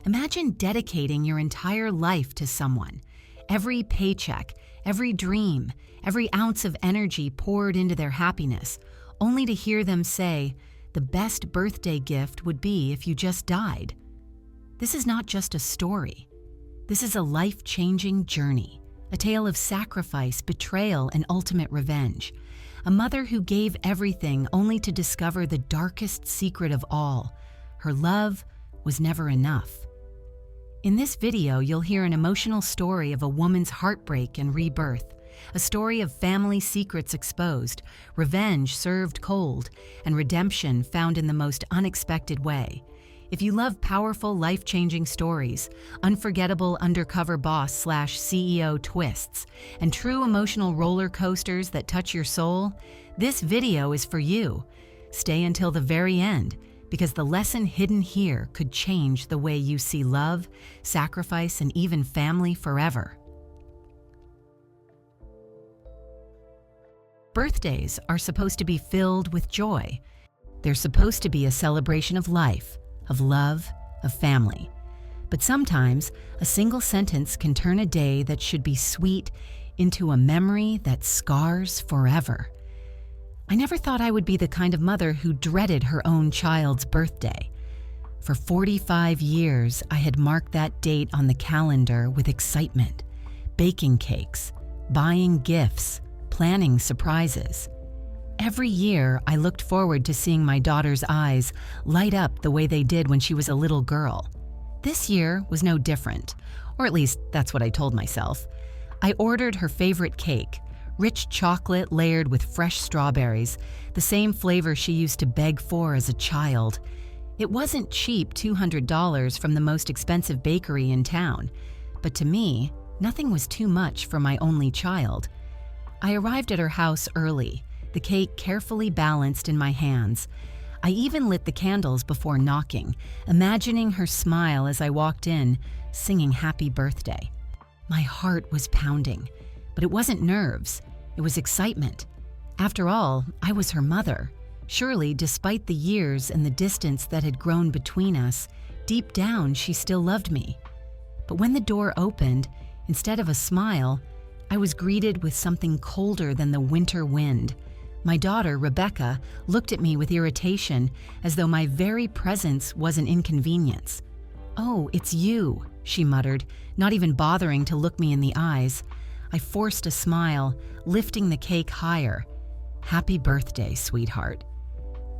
Imagine dedicating your entire life to someone. Every paycheck, every dream, every ounce of energy poured into their happiness, only to hear them say, the best birthday gift would be if you just died. This is not just a story. This is a life-changing journey, a tale of sacrifice, betrayal, and ultimate revenge. A mother who gave everything only to discover the darkest secret of all. Her love was never enough. In this video, you'll hear an emotional story of a woman's heartbreak and rebirth, a story of family secrets exposed, revenge served cold, and redemption found in the most unexpected way. If you love powerful, life-changing stories, unforgettable undercover boss/CEO twists, and true emotional roller coasters that touch your soul, this video is for you. Stay until the very end, because the lesson hidden here could change the way you see love, sacrifice, and even family forever. Birthdays are supposed to be filled with joy. They're supposed to be a celebration of life, of love, of family. But sometimes, a single sentence can turn a day that should be sweet into a memory that scars forever. I never thought I would be the kind of mother who dreaded her own child's birthday. For 45 years, I had marked that date on the calendar with excitement, baking cakes, buying gifts, planning surprises. Every year, I looked forward to seeing my daughter's eyes light up the way they did when she was a little girl. This year was no different, or at least that's what I told myself. I ordered her favorite cake, rich chocolate layered with fresh strawberries, the same flavor she used to beg for as a child. It wasn't cheap $200 from the most expensive bakery in town, but to me, nothing was too much for my only child. I arrived at her house early, the cake carefully balanced in my hands. I even lit the candles before knocking, imagining her smile as I walked in, singing happy birthday. My heart was pounding, but it wasn't nerves, it was excitement. After all, I was her mother. Surely, despite the years and the distance that had grown between us, deep down she still loved me. But when the door opened, instead of a smile, I was greeted with something colder than the winter wind. My daughter, Rebecca, looked at me with irritation, as though my very presence was an inconvenience. "Oh, it's you," she muttered, not even bothering to look me in the eyes. I forced a smile, lifting the cake higher. "Happy birthday, sweetheart.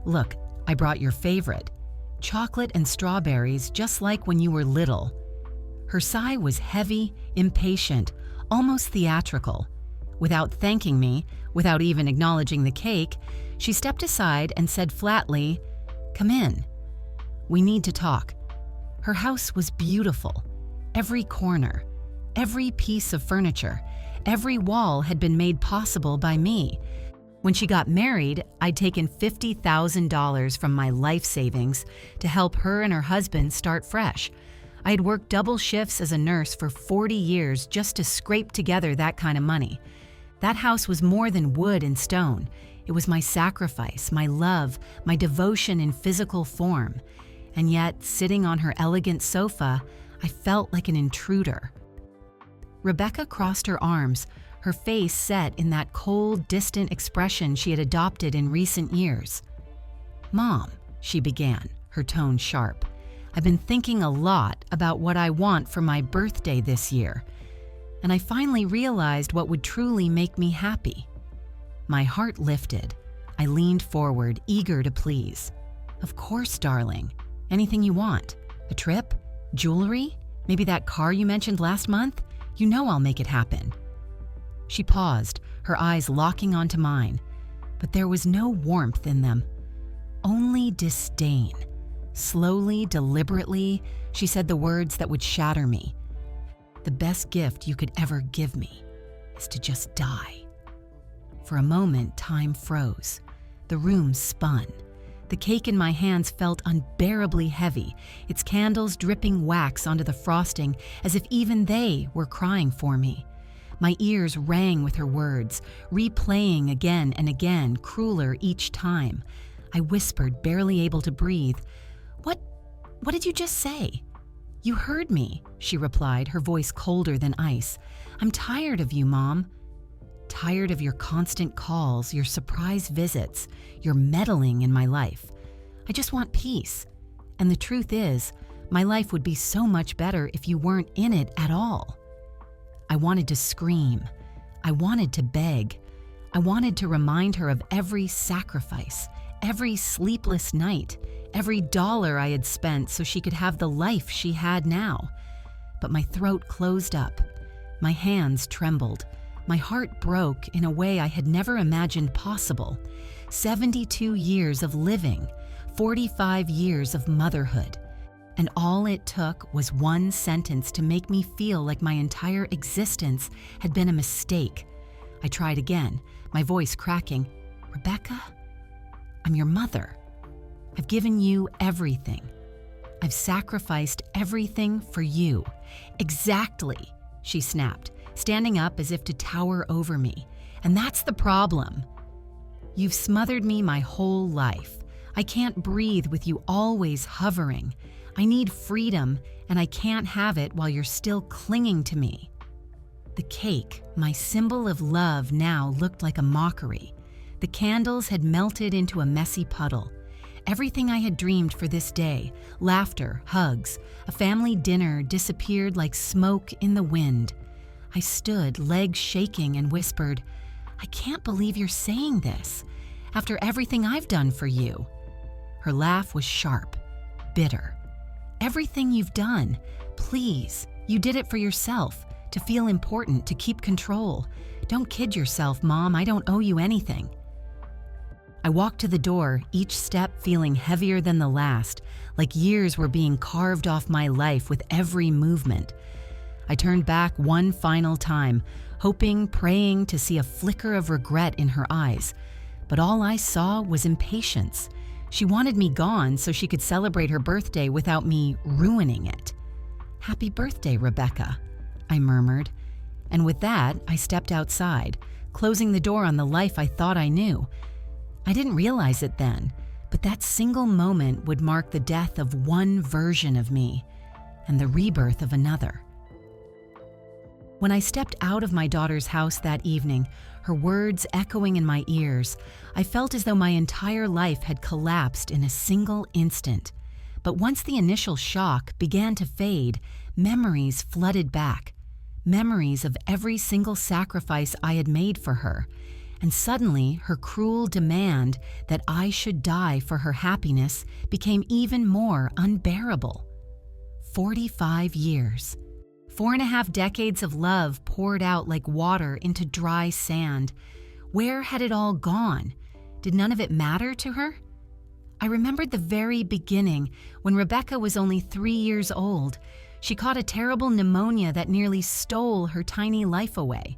Look, I brought your favorite. Chocolate and strawberries, just like when you were little." Her sigh was heavy, impatient, almost theatrical. Without thanking me, without even acknowledging the cake, she stepped aside and said flatly, "Come in. We need to talk." Her house was beautiful. Every corner, every piece of furniture, every wall had been made possible by me. When she got married, I'd taken $50,000 from my life savings to help her and her husband start fresh. I had worked double shifts as a nurse for 40 years just to scrape together that kind of money. That house was more than wood and stone. It was my sacrifice, my love, my devotion in physical form. And yet, sitting on her elegant sofa, I felt like an intruder. Rebecca crossed her arms, her face set in that cold, distant expression she had adopted in recent years. "Mom," she began, her tone sharp, "I've been thinking a lot about what I want for my birthday this year, and I finally realized what would truly make me happy." My heart lifted. I leaned forward, eager to please. "Of course, darling. Anything you want. A trip? Jewelry? Maybe that car you mentioned last month? You know I'll make it happen." She paused, her eyes locking onto mine, but there was no warmth in them, only disdain. Slowly, deliberately, she said the words that would shatter me. "The best gift you could ever give me is to just die." For a moment, time froze. The room spun. The cake in my hands felt unbearably heavy, its candles dripping wax onto the frosting as if even they were crying for me. My ears rang with her words, replaying again and again, crueler each time. I whispered, barely able to breathe, What did you just say? "You heard me," she replied, her voice colder than ice. "I'm tired of you, Mom. Tired of your constant calls, your surprise visits, your meddling in my life. I just want peace. And the truth is, my life would be so much better if you weren't in it at all." I wanted to scream. I wanted to beg. I wanted to remind her of every sacrifice, every sleepless night, every dollar I had spent so she could have the life she had now. But my throat closed up. My hands trembled. My heart broke in a way I had never imagined possible. 72 years of living, 45 years of motherhood. And all it took was one sentence to make me feel like my entire existence had been a mistake. I tried again, my voice cracking. "Rebecca, I'm your mother. I've given you everything. I've sacrificed everything for you." "Exactly," she snapped, standing up as if to tower over me. "And that's the problem. You've smothered me my whole life. I can't breathe with you always hovering. I need freedom, and I can't have it while you're still clinging to me." The cake, my symbol of love, now looked like a mockery. The candles had melted into a messy puddle. Everything I had dreamed for this day, laughter, hugs, a family dinner, disappeared like smoke in the wind. I stood, legs shaking, and whispered, "I can't believe you're saying this, after everything I've done for you." Her laugh was sharp, bitter. "Everything you've done. Please, you did it for yourself, to feel important, to keep control. Don't kid yourself, Mom, I don't owe you anything." I walked to the door, each step feeling heavier than the last, like years were being carved off my life with every movement. I turned back one final time, hoping, praying to see a flicker of regret in her eyes. But all I saw was impatience. She wanted me gone so she could celebrate her birthday without me ruining it. "Happy birthday, Rebecca," I murmured. And with that, I stepped outside, closing the door on the life I thought I knew. I didn't realize it then, but that single moment would mark the death of one version of me and the rebirth of another. When I stepped out of my daughter's house that evening, her words echoing in my ears, I felt as though my entire life had collapsed in a single instant. But once the initial shock began to fade, memories flooded back. Memories of every single sacrifice I had made for her. And suddenly, her cruel demand that I should die for her happiness became even more unbearable. 45 years. 4.5 decades of love poured out like water into dry sand. Where had it all gone? Did none of it matter to her? I remembered the very beginning, when Rebecca was only 3 years old. She caught a terrible pneumonia that nearly stole her tiny life away.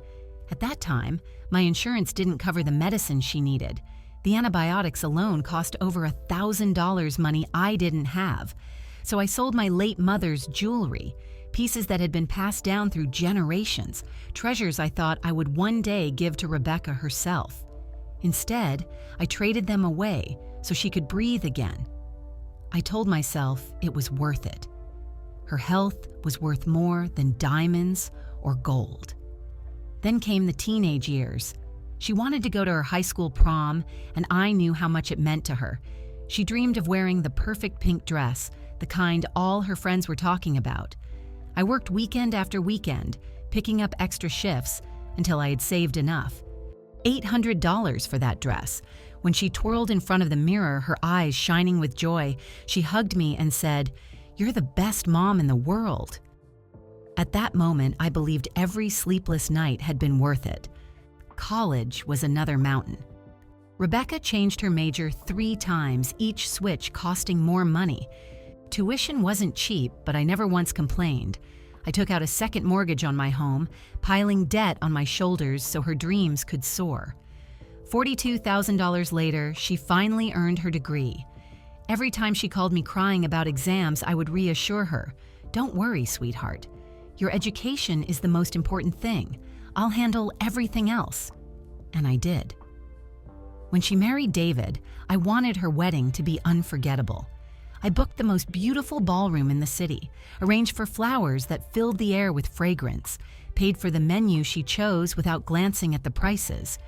At that time, my insurance didn't cover the medicine she needed. The antibiotics alone cost over $1,000, money I didn't have. So I sold my late mother's jewelry, pieces that had been passed down through generations, treasures I thought I would one day give to Rebecca herself. Instead, I traded them away so she could breathe again. I told myself it was worth it. Her health was worth more than diamonds or gold. Then came the teenage years. She wanted to go to her high school prom, and I knew how much it meant to her. She dreamed of wearing the perfect pink dress, the kind all her friends were talking about. I worked weekend after weekend, picking up extra shifts until I had saved enough. $800 for that dress. When she twirled in front of the mirror, her eyes shining with joy, she hugged me and said, "You're the best mom in the world." At that moment, I believed every sleepless night had been worth it. College was another mountain. Rebecca changed her major 3 times, each switch costing more money. Tuition wasn't cheap, but I never once complained. I took out a second mortgage on my home, piling debt on my shoulders so her dreams could soar. $42,000 later, she finally earned her degree. Every time she called me crying about exams, I would reassure her, "Don't worry, sweetheart. Your education is the most important thing. I'll handle everything else." And I did. When she married David, I wanted her wedding to be unforgettable. I booked the most beautiful ballroom in the city, arranged for flowers that filled the air with fragrance, paid for the menu she chose without glancing at the prices.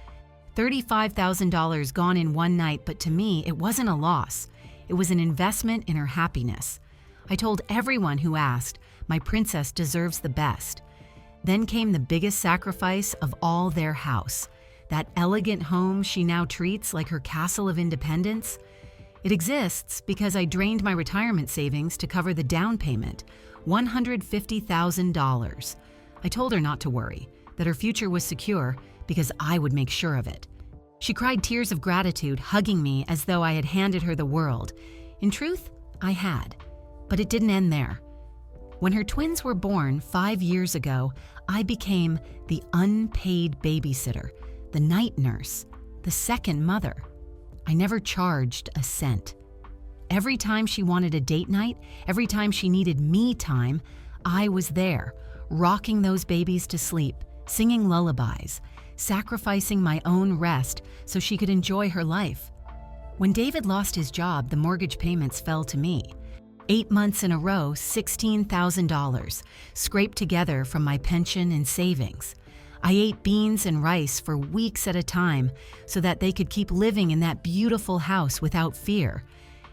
$35,000 gone in one night, but to me, it wasn't a loss. It was an investment in her happiness. I told everyone who asked, my princess deserves the best. Then came the biggest sacrifice of all, their house. That elegant home she now treats like her castle of independence. It exists because I drained my retirement savings to cover the down payment, $150,000. I told her not to worry, that her future was secure because I would make sure of it. She cried tears of gratitude, hugging me as though I had handed her the world. In truth, I had. But it didn't end there. When her twins were born 5 years ago, I became the unpaid babysitter, the night nurse, the second mother. I never charged a cent. Every time she wanted a date night, every time she needed me time, I was there, rocking those babies to sleep, singing lullabies, sacrificing my own rest so she could enjoy her life. When David lost his job, the mortgage payments fell to me. 8 months in a row, $16,000, scraped together from my pension and savings. I ate beans and rice for weeks at a time so that they could keep living in that beautiful house without fear.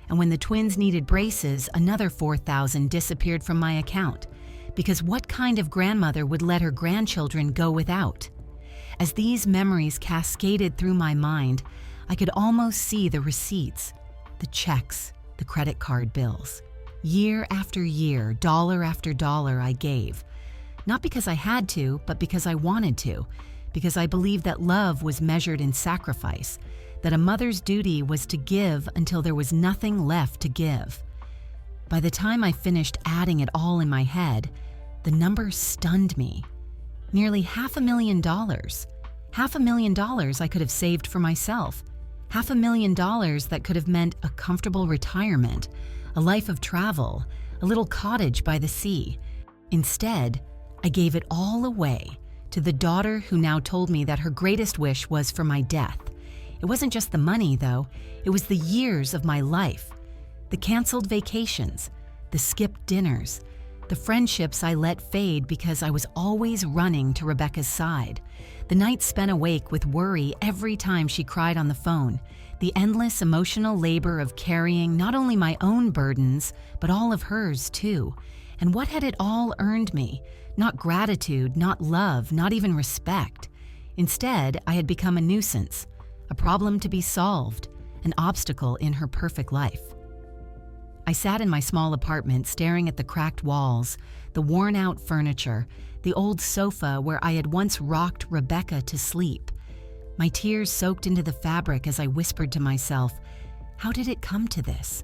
And when the twins needed braces, another $4,000 disappeared from my account. Because what kind of grandmother would let her grandchildren go without? As these memories cascaded through my mind, I could almost see the receipts, the checks, the credit card bills. Year after year, dollar after dollar I gave. Not because I had to, but because I wanted to. Because I believed that love was measured in sacrifice, that a mother's duty was to give until there was nothing left to give. By the time I finished adding it all in my head, the number stunned me. Nearly $500,000. $500,000 I could have saved for myself. $500,000 that could have meant a comfortable retirement, a life of travel, a little cottage by the sea. Instead, I gave it all away to the daughter who now told me that her greatest wish was for my death. It wasn't just the money, though. It was the years of my life. The canceled vacations, the skipped dinners, the friendships I let fade because I was always running to Rebecca's side. The nights spent awake with worry every time she cried on the phone. The endless emotional labor of carrying not only my own burdens, but all of hers too. And what had it all earned me? Not gratitude, not love, not even respect. Instead, I had become a nuisance, a problem to be solved, an obstacle in her perfect life. I sat in my small apartment staring at the cracked walls, the worn-out furniture, the old sofa where I had once rocked Rebecca to sleep. My tears soaked into the fabric as I whispered to myself, how did it come to this?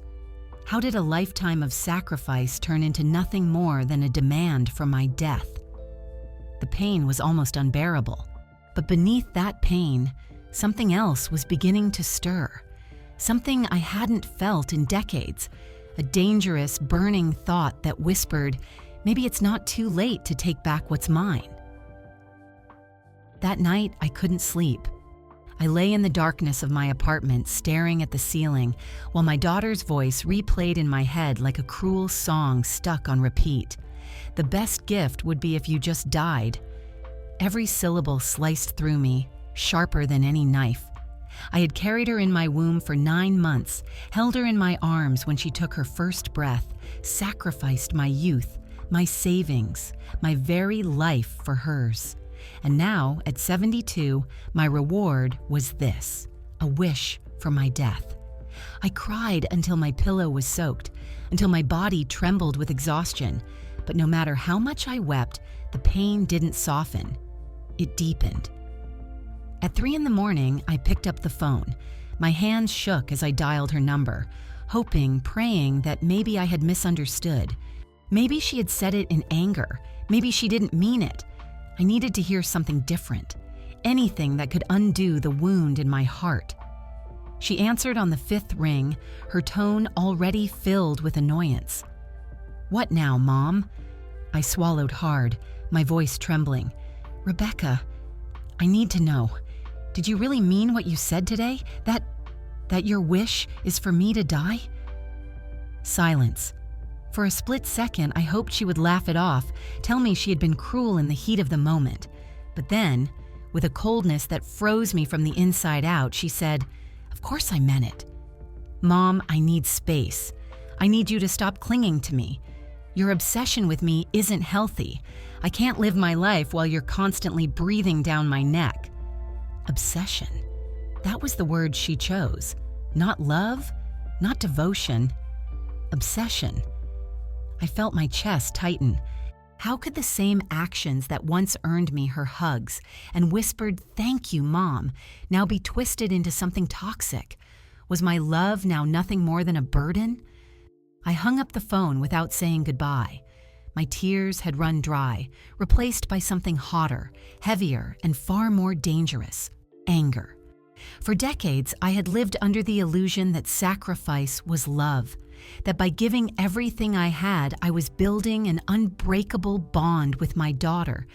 How did a lifetime of sacrifice turn into nothing more than a demand for my death? The pain was almost unbearable. But beneath that pain, something else was beginning to stir. Something I hadn't felt in decades. A dangerous, burning thought that whispered, maybe it's not too late to take back what's mine. That night, I couldn't sleep. I lay in the darkness of my apartment, staring at the ceiling, while my daughter's voice replayed in my head like a cruel song stuck on repeat. The best gift would be if you just died. Every syllable sliced through me, sharper than any knife. I had carried her in my womb for 9 months, held her in my arms when she took her first breath, sacrificed my youth, my savings, my very life for hers. And now, at 72, my reward was this, a wish for my death. I cried until my pillow was soaked, until my body trembled with exhaustion. But no matter how much I wept, the pain didn't soften. It deepened. At 3 a.m, I picked up the phone. My hands shook as I dialed her number, hoping, praying that maybe I had misunderstood. Maybe she had said it in anger. Maybe she didn't mean it. I needed to hear something different, anything that could undo the wound in my heart. She answered on the 5th ring, her tone already filled with annoyance. "What now, Mom?" I swallowed hard, my voice trembling. "Rebecca, I need to know. Did you really mean what you said today? That your wish is for me to die?" Silence. For a split second, I hoped she would laugh it off, tell me she had been cruel in the heat of the moment. But then, with a coldness that froze me from the inside out, she said, "Of course I meant it. Mom, I need space. I need you to stop clinging to me. Your obsession with me isn't healthy. I can't live my life while you're constantly breathing down my neck." Obsession. That was the word she chose. Not love, not devotion. Obsession. I felt my chest tighten. How could the same actions that once earned me her hugs and whispered, "Thank you, Mom," now be twisted into something toxic? Was my love now nothing more than a burden? I hung up the phone without saying goodbye. My tears had run dry, replaced by something hotter, heavier, and far more dangerous: anger. For decades, I had lived under the illusion that sacrifice was love, that by giving everything I had, I was building an unbreakable bond with my daughter.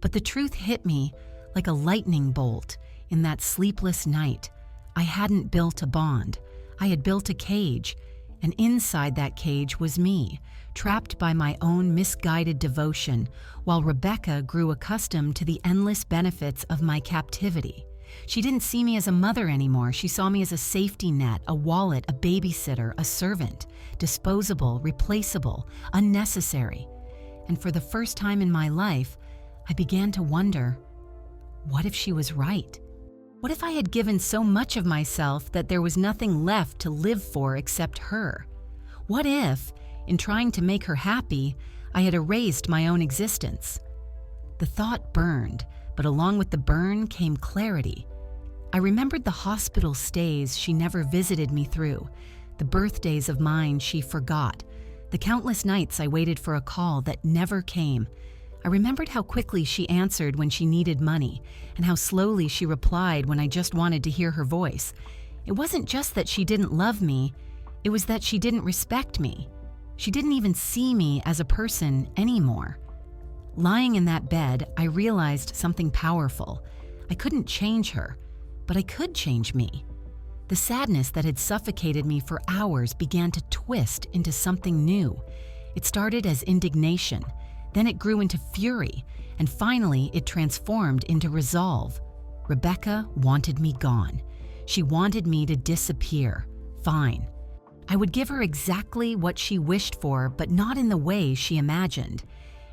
But the truth hit me like a lightning bolt in that sleepless night. I hadn't built a bond. I had built a cage, and inside that cage was me, trapped by my own misguided devotion, while Rebecca grew accustomed to the endless benefits of my captivity. She didn't see me as a mother anymore. She saw me as a safety net, a wallet, a babysitter, a servant, disposable, replaceable, unnecessary. And for the first time in my life, I began to wonder, what if she was right? What if I had given so much of myself that there was nothing left to live for except her? What if, in trying to make her happy, I had erased my own existence? The thought burned, but along with the burn came clarity. I remembered the hospital stays she never visited me through, the birthdays of mine she forgot, the countless nights I waited for a call that never came. I remembered how quickly she answered when she needed money, and how slowly she replied when I just wanted to hear her voice. It wasn't just that she didn't love me, it was that she didn't respect me. She didn't even see me as a person anymore. Lying in that bed, I realized something powerful. I couldn't change her, but I could change me. The sadness that had suffocated me for hours began to twist into something new. It started as indignation, then it grew into fury, and finally it transformed into resolve. Rebecca wanted me gone. She wanted me to disappear. Fine. I would give her exactly what she wished for, but not in the way she imagined.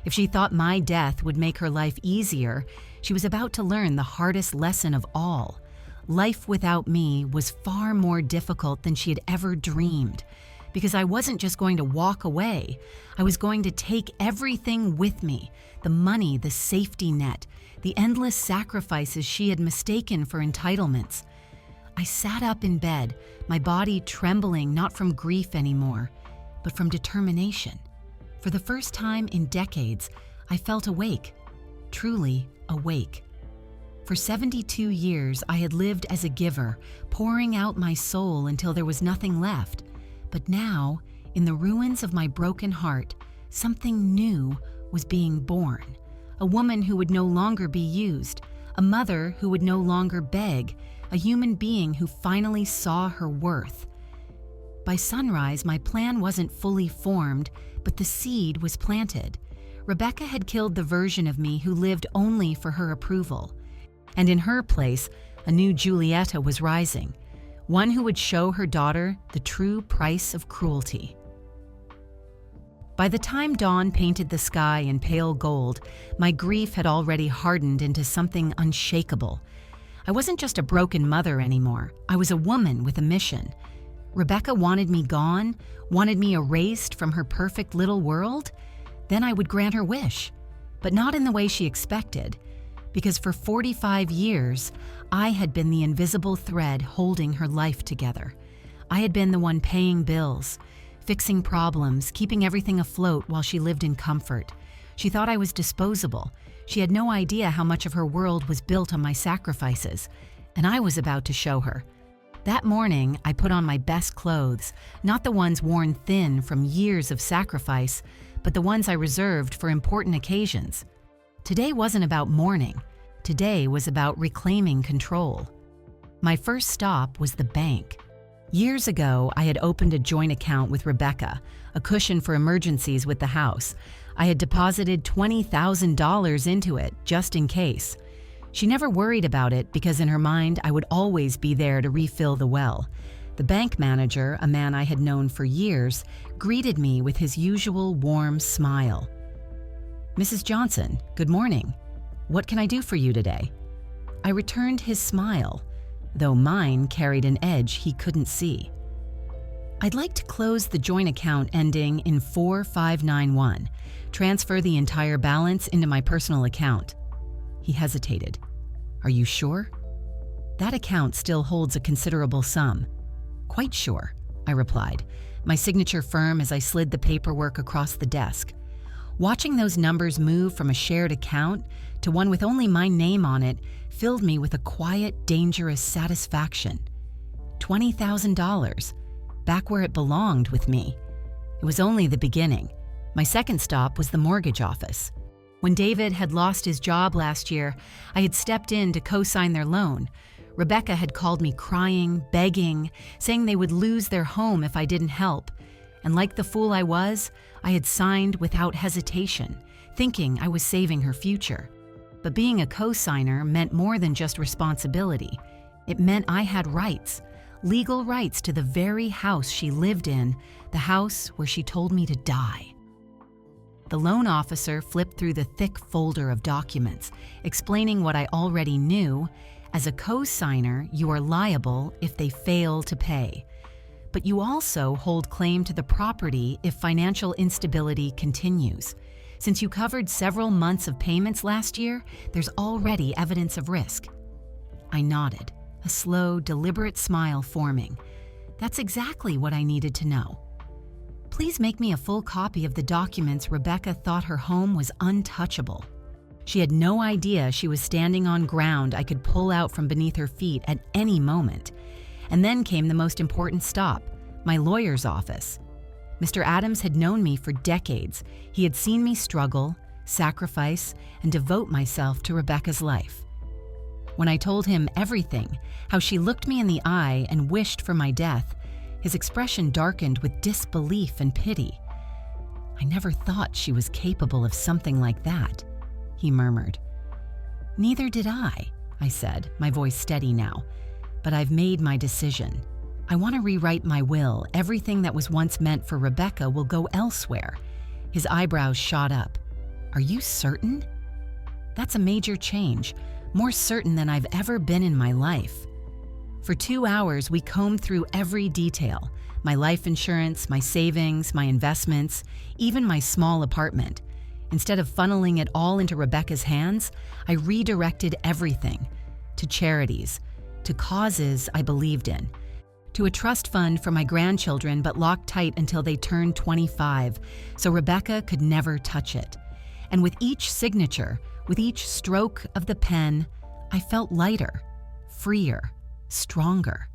If she thought my death would make her life easier, she was about to learn the hardest lesson of all. Life without me was far more difficult than she had ever dreamed, because I wasn't just going to walk away. I was going to take everything with me: the money, the safety net, the endless sacrifices she had mistaken for entitlements. I sat up in bed, my body trembling not from grief anymore, but from determination. For the first time in decades, I felt awake, truly awake. For 72 years, I had lived as a giver, pouring out my soul until there was nothing left. But now, in the ruins of my broken heart, something new was being born. A woman who would no longer be used, a mother who would no longer beg, a human being who finally saw her worth. By sunrise, my plan wasn't fully formed, but the seed was planted. Rebecca had killed the version of me who lived only for her approval. And in her place, a new Julieta was rising, one who would show her daughter the true price of cruelty. By the time dawn painted the sky in pale gold, my grief had already hardened into something unshakable. I wasn't just a broken mother anymore. I was a woman with a mission. Rebecca wanted me gone, wanted me erased from her perfect little world. Then I would grant her wish, but not in the way she expected, because for 45 years, I had been the invisible thread holding her life together. I had been the one paying bills, fixing problems, keeping everything afloat while she lived in comfort. She thought I was disposable. She had no idea how much of her world was built on my sacrifices, and I was about to show her. That morning, I put on my best clothes, not the ones worn thin from years of sacrifice, but the ones I reserved for important occasions. Today wasn't about mourning. Today was about reclaiming control. My first stop was the bank. Years ago, I had opened a joint account with Rebecca, a cushion for emergencies with the house. I had deposited $20,000 into it, just in case. She never worried about it because in her mind, I would always be there to refill the well. The bank manager, a man I had known for years, greeted me with his usual warm smile. "Mrs. Johnson, good morning. What can I do for you today?" I returned his smile, though mine carried an edge he couldn't see. "I'd like to close the joint account ending in 4591. Transfer the entire balance into my personal account." He hesitated. "Are you sure?" "That account still holds a considerable sum." "Quite sure," I replied, my signature firm as I slid the paperwork across the desk. Watching those numbers move from a shared account to one with only my name on it filled me with a quiet, dangerous satisfaction. $20,000, back where it belonged with me. It was only the beginning. My second stop was the mortgage office. When David had lost his job last year, I had stepped in to co-sign their loan. Rebecca had called me crying, begging, saying they would lose their home if I didn't help. And like the fool I was, I had signed without hesitation, thinking I was saving her future. But being a co-signer meant more than just responsibility. It meant I had rights, legal rights to the very house she lived in, the house where she told me to die. The loan officer flipped through the thick folder of documents, explaining what I already knew. As a co-signer, you are liable if they fail to pay. But you also hold claim to the property if financial instability continues. Since you covered several months of payments last year, there's already evidence of risk. I nodded, a slow, deliberate smile forming. That's exactly what I needed to know. Please make me a full copy of the documents Rebecca thought her home was untouchable. She had no idea she was standing on ground I could pull out from beneath her feet at any moment. And then came the most important stop, my lawyer's office. Mr. Adams had known me for decades. He had seen me struggle, sacrifice, and devote myself to Rebecca's life. When I told him everything, how she looked me in the eye and wished for my death, his expression darkened with disbelief and pity. "I never thought she was capable of something like that," he murmured. "Neither did I said, my voice steady now. "But I've made my decision. I want to rewrite my will. Everything that was once meant for Rebecca will go elsewhere." His eyebrows shot up. "Are you certain?" "That's a major change, more certain than I've ever been in my life." For 2 hours, we combed through every detail, my life insurance, my savings, my investments, even my small apartment. Instead of funneling it all into Rebecca's hands, I redirected everything to charities, to causes I believed in, to a trust fund for my grandchildren but locked tight until they turned 25, so Rebecca could never touch it. And with each signature, with each stroke of the pen, I felt lighter, freer, stronger.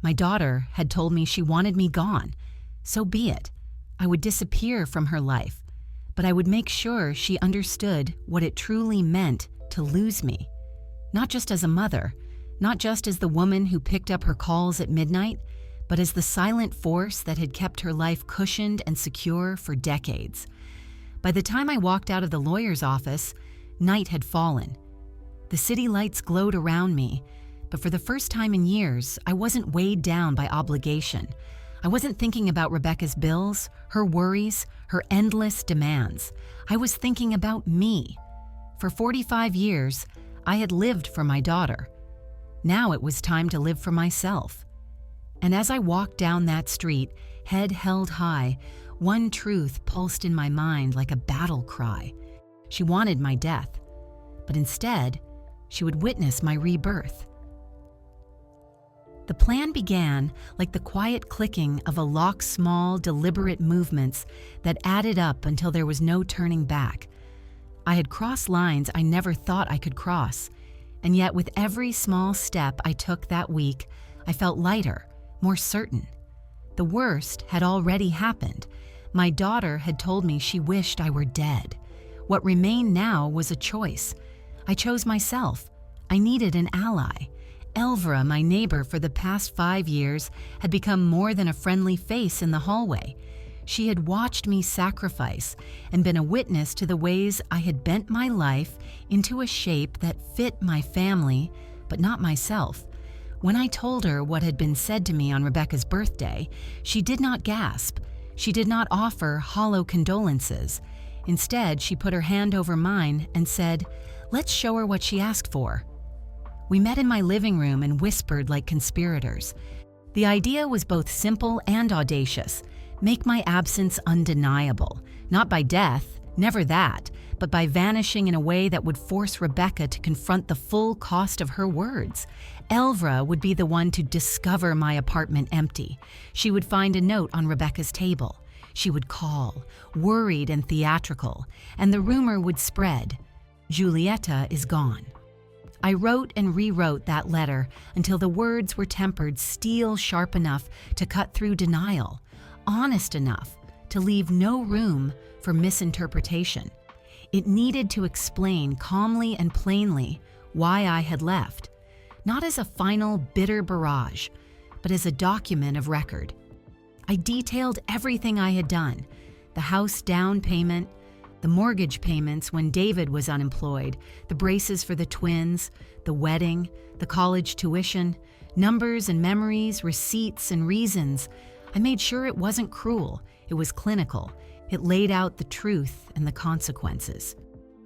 My daughter had told me she wanted me gone. So be it. I would disappear from her life, but I would make sure she understood what it truly meant to lose me. Not just as a mother, not just as the woman who picked up her calls at midnight, but as the silent force that had kept her life cushioned and secure for decades. By the time I walked out of the lawyer's office, night had fallen. The city lights glowed around me, but for the first time in years, I wasn't weighed down by obligation. I wasn't thinking about Rebecca's bills, her worries, her endless demands. I was thinking about me. For 45 years, I had lived for my daughter. Now it was time to live for myself. And as I walked down that street, head held high, one truth pulsed in my mind like a battle cry. She wanted my death, but instead, she would witness my rebirth. The plan began like the quiet clicking of a lock's small, deliberate movements that added up until there was no turning back. I had crossed lines I never thought I could cross, and yet with every small step I took that week, I felt lighter, more certain. The worst had already happened. My daughter had told me she wished I were dead. What remained now was a choice. I chose myself. I needed an ally. Elvra, my neighbor for the past 5 years, had become more than a friendly face in the hallway. She had watched me sacrifice and been a witness to the ways I had bent my life into a shape that fit my family, but not myself. When I told her what had been said to me on Rebecca's birthday, she did not gasp. She did not offer hollow condolences. Instead, she put her hand over mine and said, "Let's show her what she asked for." We met in my living room and whispered like conspirators. The idea was both simple and audacious. Make my absence undeniable, not by death, never that, but by vanishing in a way that would force Rebecca to confront the full cost of her words. Elvra would be the one to discover my apartment empty. She would find a note on Rebecca's table. She would call, worried and theatrical, and the rumor would spread. Julieta is gone. I wrote and rewrote that letter until the words were tempered steel sharp enough to cut through denial, honest enough to leave no room for misinterpretation. It needed to explain calmly and plainly why I had left, not as a final bitter barrage, but as a document of record. I detailed everything I had done: the house down payment, the mortgage payments when David was unemployed, the braces for the twins, the wedding, the college tuition, numbers and memories, receipts and reasons. I made sure it wasn't cruel, it was clinical. It laid out the truth and the consequences.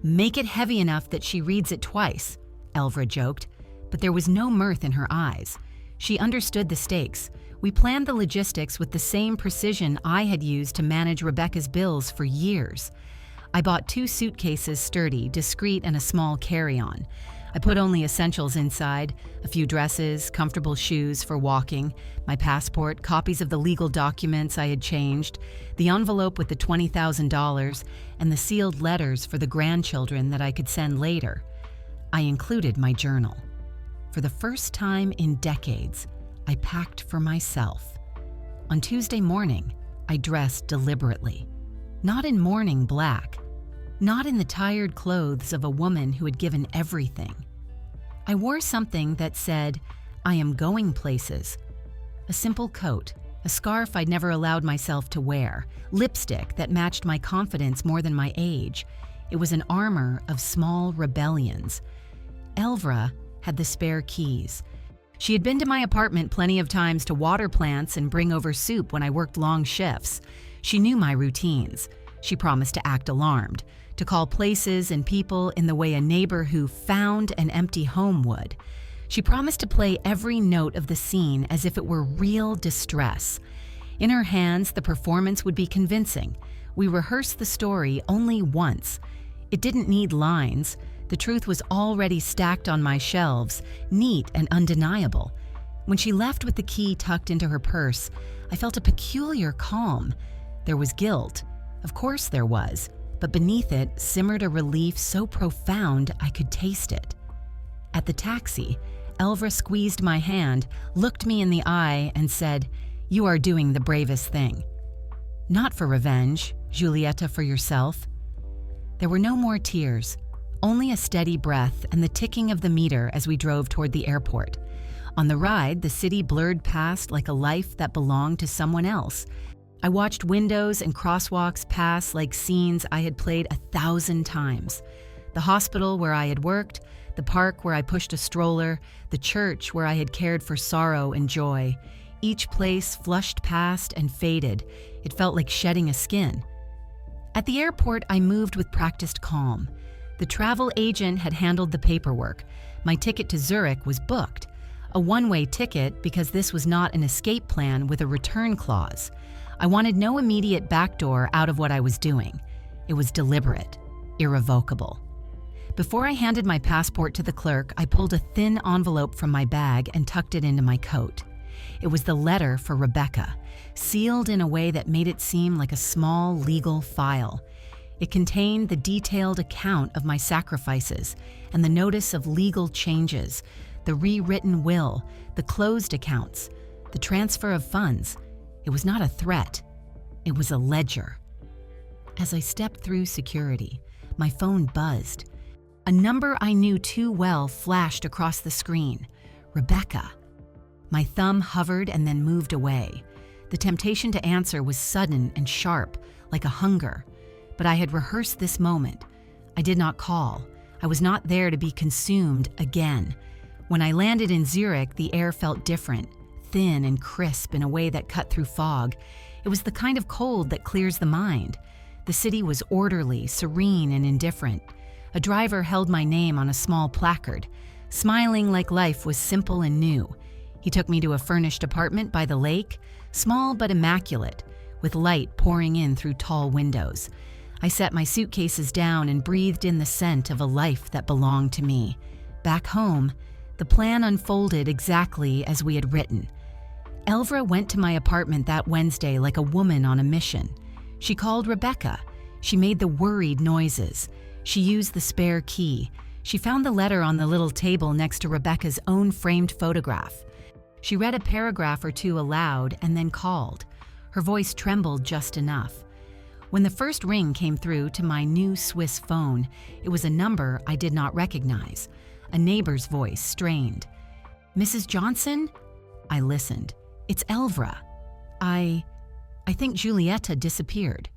"Make it heavy enough that she reads it twice," Elvra joked, but there was no mirth in her eyes. She understood the stakes. We planned the logistics with the same precision I had used to manage Rebecca's bills for years. I bought 2 suitcases, sturdy, discreet, and a small carry-on. I put only essentials inside: a few dresses, comfortable shoes for walking, my passport, copies of the legal documents I had changed, the envelope with the $20,000, and the sealed letters for the grandchildren that I could send later. I included my journal. For the first time in decades, I packed for myself. On Tuesday morning, I dressed deliberately. Not in mourning black, not in the tired clothes of a woman who had given everything. I wore something that said, "I am going places." A simple coat, a scarf I'd never allowed myself to wear, lipstick that matched my confidence more than my age. It was an armor of small rebellions. Elvra had the spare keys. She had been to my apartment plenty of times to water plants and bring over soup when I worked long shifts. She knew my routines. She promised to act alarmed, to call places and people in the way a neighbor who found an empty home would. She promised to play every note of the scene as if it were real distress. In her hands, the performance would be convincing. We rehearsed the story only once. It didn't need lines. The truth was already stacked on my shelves, neat and undeniable. When she left with the key tucked into her purse, I felt a peculiar calm. There was guilt. Of course there was. But beneath it simmered a relief so profound I could taste it. At the taxi, Elvra squeezed my hand, looked me in the eye, and said, "You are doing the bravest thing. Not for revenge, Julieta, for yourself." There were no more tears, only a steady breath and the ticking of the meter as we drove toward the airport. On the ride, the city blurred past like a life that belonged to someone else. I watched windows and crosswalks pass like scenes I had played 1,000 times. The hospital where I had worked, the park where I pushed a stroller, the church where I had cared for sorrow and joy. Each place flushed past and faded. It felt like shedding a skin. At the airport, I moved with practiced calm. The travel agent had handled the paperwork. My ticket to Zurich was booked. A one-way ticket because this was not an escape plan with a return clause. I wanted no immediate backdoor out of what I was doing. It was deliberate, irrevocable. Before I handed my passport to the clerk, I pulled a thin envelope from my bag and tucked it into my coat. It was the letter for Rebecca, sealed in a way that made it seem like a small legal file. It contained the detailed account of my sacrifices and the notice of legal changes, the rewritten will, the closed accounts, the transfer of funds. It was not a threat. It was a ledger. As I stepped through security, my phone buzzed. A number I knew too well flashed across the screen. Rebecca. My thumb hovered and then moved away. The temptation to answer was sudden and sharp, like a hunger. But I had rehearsed this moment. I did not call. I was not there to be consumed again. When I landed in Zurich, the air felt different, thin and crisp in a way that cut through fog. It was the kind of cold that clears the mind. The city was orderly, serene, and indifferent. A driver held my name on a small placard, smiling like life was simple and new. He took me to a furnished apartment by the lake, small but immaculate, with light pouring in through tall windows. I set my suitcases down and breathed in the scent of a life that belonged to me. Back home, the plan unfolded exactly as we had written. Elvra went to my apartment that Wednesday like a woman on a mission. She called Rebecca. She made the worried noises. She used the spare key. She found the letter on the little table next to Rebecca's own framed photograph. She read a paragraph or two aloud and then called. Her voice trembled just enough. When the first ring came through to my new Swiss phone, it was a number I did not recognize. A neighbor's voice, strained. "Mrs. Johnson?" I listened. "It's Elvra. I think Julieta disappeared."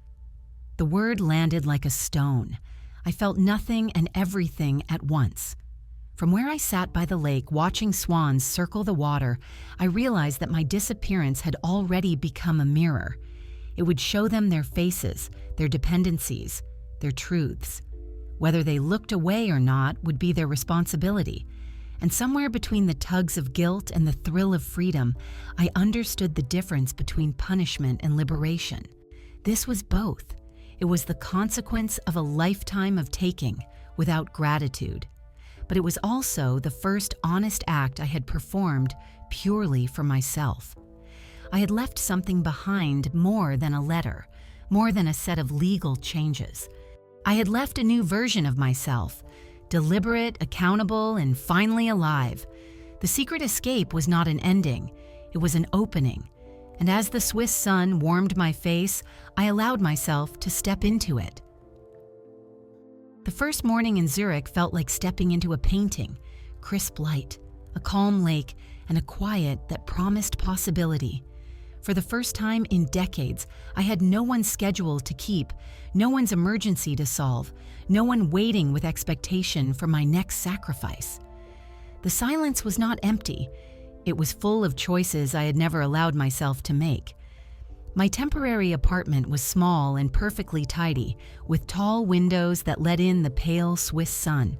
The word landed like a stone. I felt nothing and everything at once. From where I sat by the lake watching swans circle the water, I realized that my disappearance had already become a mirror. It would show them their faces, their dependencies, their truths. Whether they looked away or not would be their responsibility. And somewhere between the tugs of guilt and the thrill of freedom, I understood the difference between punishment and liberation. This was both. It was the consequence of a lifetime of taking, without gratitude. But it was also the first honest act I had performed purely for myself. I had left something behind more than a letter, more than a set of legal changes. I had left a new version of myself, deliberate, accountable, and finally alive. The secret escape was not an ending, it was an opening. And as the Swiss sun warmed my face, I allowed myself to step into it. The first morning in Zurich felt like stepping into a painting, crisp light, a calm lake, and a quiet that promised possibility. For the first time in decades, I had no one scheduled to keep, no one's emergency to solve, no one waiting with expectation for my next sacrifice. The silence was not empty. It was full of choices I had never allowed myself to make. My temporary apartment was small and perfectly tidy, with tall windows that let in the pale Swiss sun.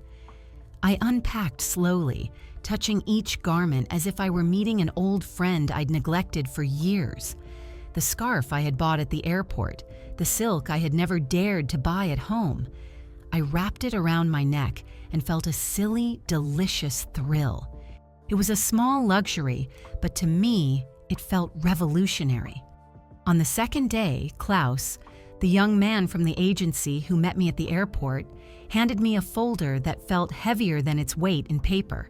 I unpacked slowly, touching each garment as if I were meeting an old friend I'd neglected for years. The scarf I had bought at the airport, the silk I had never dared to buy at home. I wrapped it around my neck and felt a silly, delicious thrill. It was a small luxury, but to me, it felt revolutionary. On the second day, Klaus, the young man from the agency who met me at the airport, handed me a folder that felt heavier than its weight in paper.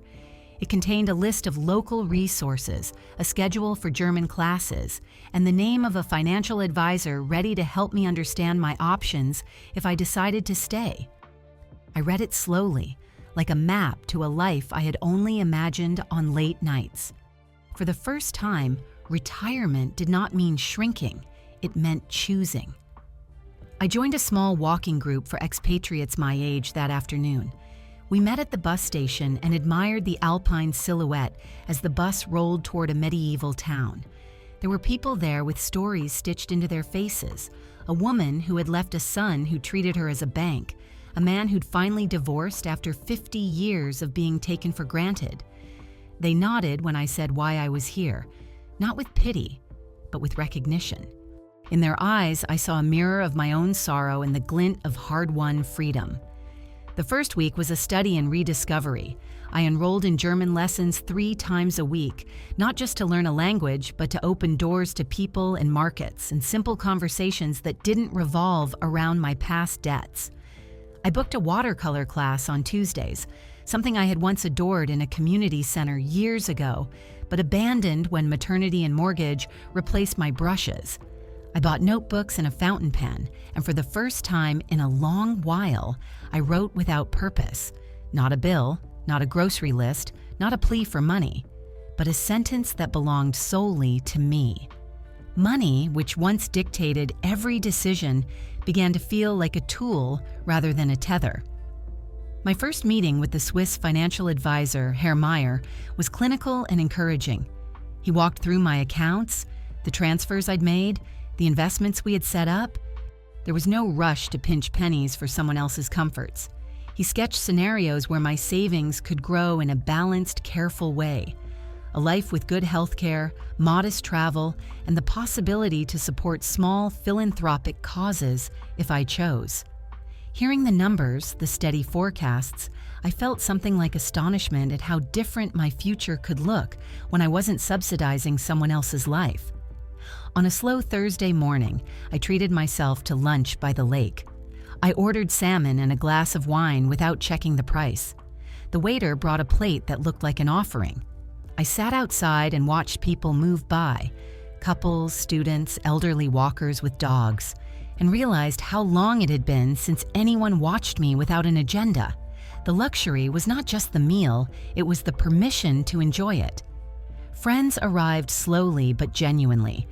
It contained a list of local resources, a schedule for German classes, and the name of a financial advisor ready to help me understand my options if I decided to stay. I read it slowly, like a map to a life I had only imagined on late nights. For the first time, retirement did not mean shrinking, it meant choosing. I joined a small walking group for expatriates my age that afternoon. We met at the bus station and admired the alpine silhouette as the bus rolled toward a medieval town. There were people there with stories stitched into their faces, a woman who had left a son who treated her as a bank, a man who'd finally divorced after 50 years of being taken for granted. They nodded when I said why I was here, not with pity, but with recognition. In their eyes, I saw a mirror of my own sorrow and the glint of hard-won freedom. The first week was a study in rediscovery. I enrolled in German lessons 3 times a week, not just to learn a language, but to open doors to people and markets and simple conversations that didn't revolve around my past debts. I booked a watercolor class on Tuesdays, something I had once adored in a community center years ago, but abandoned when maternity and mortgage replaced my brushes. I bought notebooks and a fountain pen, and for the first time in a long while, I wrote without purpose. Not a bill, not a grocery list, not a plea for money, but a sentence that belonged solely to me. Money, which once dictated every decision, began to feel like a tool rather than a tether. My first meeting with the Swiss financial advisor, Herr Meyer, was clinical and encouraging. He walked through my accounts, the transfers I'd made, the investments we had set up. There was no rush to pinch pennies for someone else's comforts. He sketched scenarios where my savings could grow in a balanced, careful way. A life with good health care, modest travel, and the possibility to support small philanthropic causes if I chose. Hearing the numbers, the steady forecasts, I felt something like astonishment at how different my future could look when I wasn't subsidizing someone else's life. On a slow Thursday morning, I treated myself to lunch by the lake. I ordered salmon and a glass of wine without checking the price. The waiter brought a plate that looked like an offering. I sat outside and watched people move by, couples, students, elderly walkers with dogs, and realized how long it had been since anyone watched me without an agenda. The luxury was not just the meal, it was the permission to enjoy it. Friends arrived slowly but genuinely.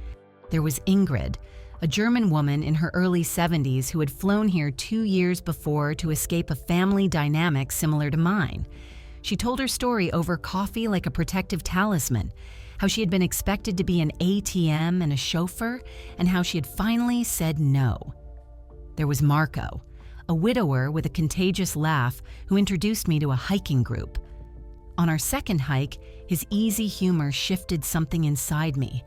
There was Ingrid, a German woman in her early 70s who had flown here 2 years before to escape a family dynamic similar to mine. She told her story over coffee like a protective talisman, how she had been expected to be an ATM and a chauffeur, and how she had finally said no. There was Marco, a widower with a contagious laugh who introduced me to a hiking group. On our second hike, his easy humor shifted something inside me.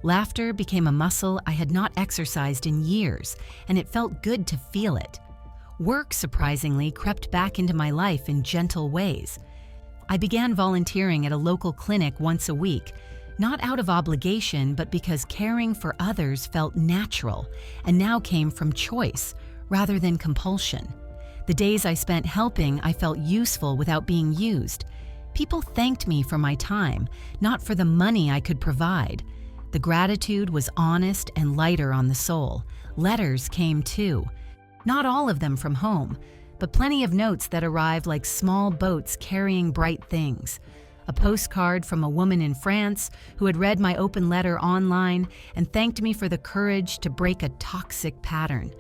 Laughter became a muscle I had not exercised in years, and it felt good to feel it. Work, surprisingly, crept back into my life in gentle ways. I began volunteering at a local clinic once a week, not out of obligation, but because caring for others felt natural and now came from choice rather than compulsion. The days I spent helping, I felt useful without being used. People thanked me for my time, not for the money I could provide. The gratitude was honest and lighter on the soul. Letters came too. Not all of them from home, but plenty of notes that arrived like small boats carrying bright things. A postcard from a woman in France who had read my open letter online and thanked me for the courage to break a toxic pattern.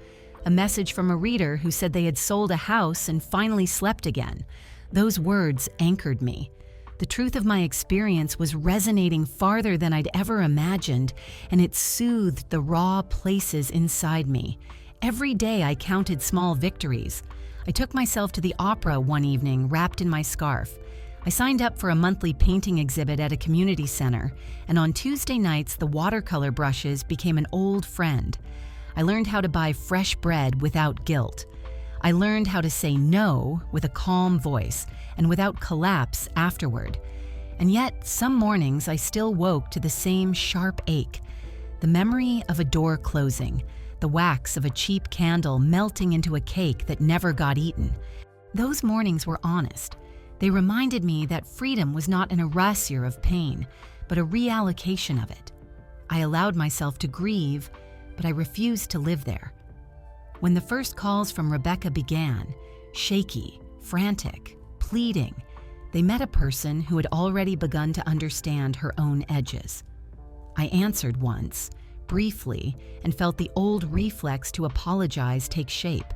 A message from a reader who said they had sold a house and finally slept again. Those words anchored me. The truth of my experience was resonating farther than I'd ever imagined, and it soothed the raw places inside me. Every day I counted small victories. I took myself to the opera one evening wrapped in my scarf. I signed up for a monthly painting exhibit at a community center, and on Tuesday nights the watercolor brushes became an old friend. I learned how to buy fresh bread without guilt. I learned how to say no with a calm voice and without collapse afterward. And yet, some mornings I still woke to the same sharp ache. The memory of a door closing, the wax of a cheap candle melting into a cake that never got eaten. Those mornings were honest. They reminded me that freedom was not an erasure of pain, but a reallocation of it. I allowed myself to grieve, but I refused to live there. When the first calls from Rebecca began, shaky, frantic, pleading, they met a person who had already begun to understand her own edges. I answered once, briefly, and felt the old reflex to apologize take shape.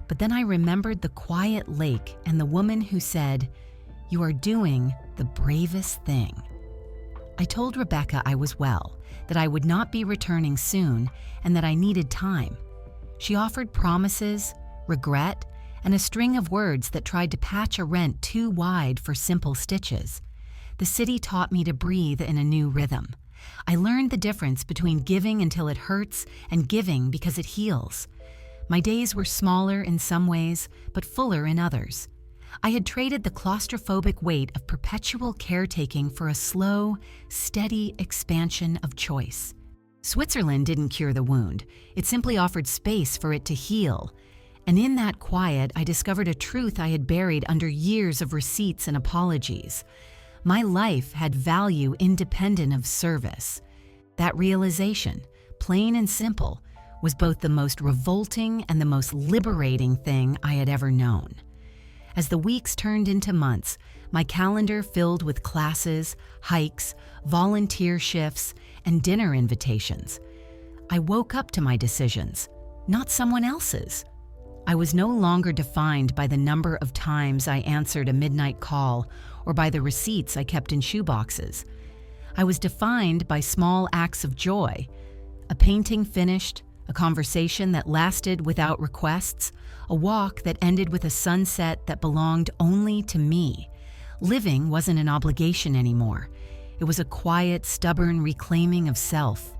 But then I remembered the quiet lake and the woman who said, "You are doing the bravest thing." I told Rebecca I was well, that I would not be returning soon, and that I needed time. She offered promises, regret, and a string of words that tried to patch a rent too wide for simple stitches. The city taught me to breathe in a new rhythm. I learned the difference between giving until it hurts and giving because it heals. My days were smaller in some ways, but fuller in others. I had traded the claustrophobic weight of perpetual caretaking for a slow, steady expansion of choice. Switzerland didn't cure the wound. It simply offered space for it to heal. And in that quiet, I discovered a truth I had buried under years of receipts and apologies. My life had value independent of service. That realization, plain and simple, was both the most revolting and the most liberating thing I had ever known. As the weeks turned into months, my calendar filled with classes, hikes, volunteer shifts, and dinner invitations. I woke up to my decisions, not someone else's. I was no longer defined by the number of times I answered a midnight call or by the receipts I kept in shoeboxes. I was defined by small acts of joy, a painting finished, a conversation that lasted without requests, a walk that ended with a sunset that belonged only to me. Living wasn't an obligation anymore. It was a quiet, stubborn reclaiming of self.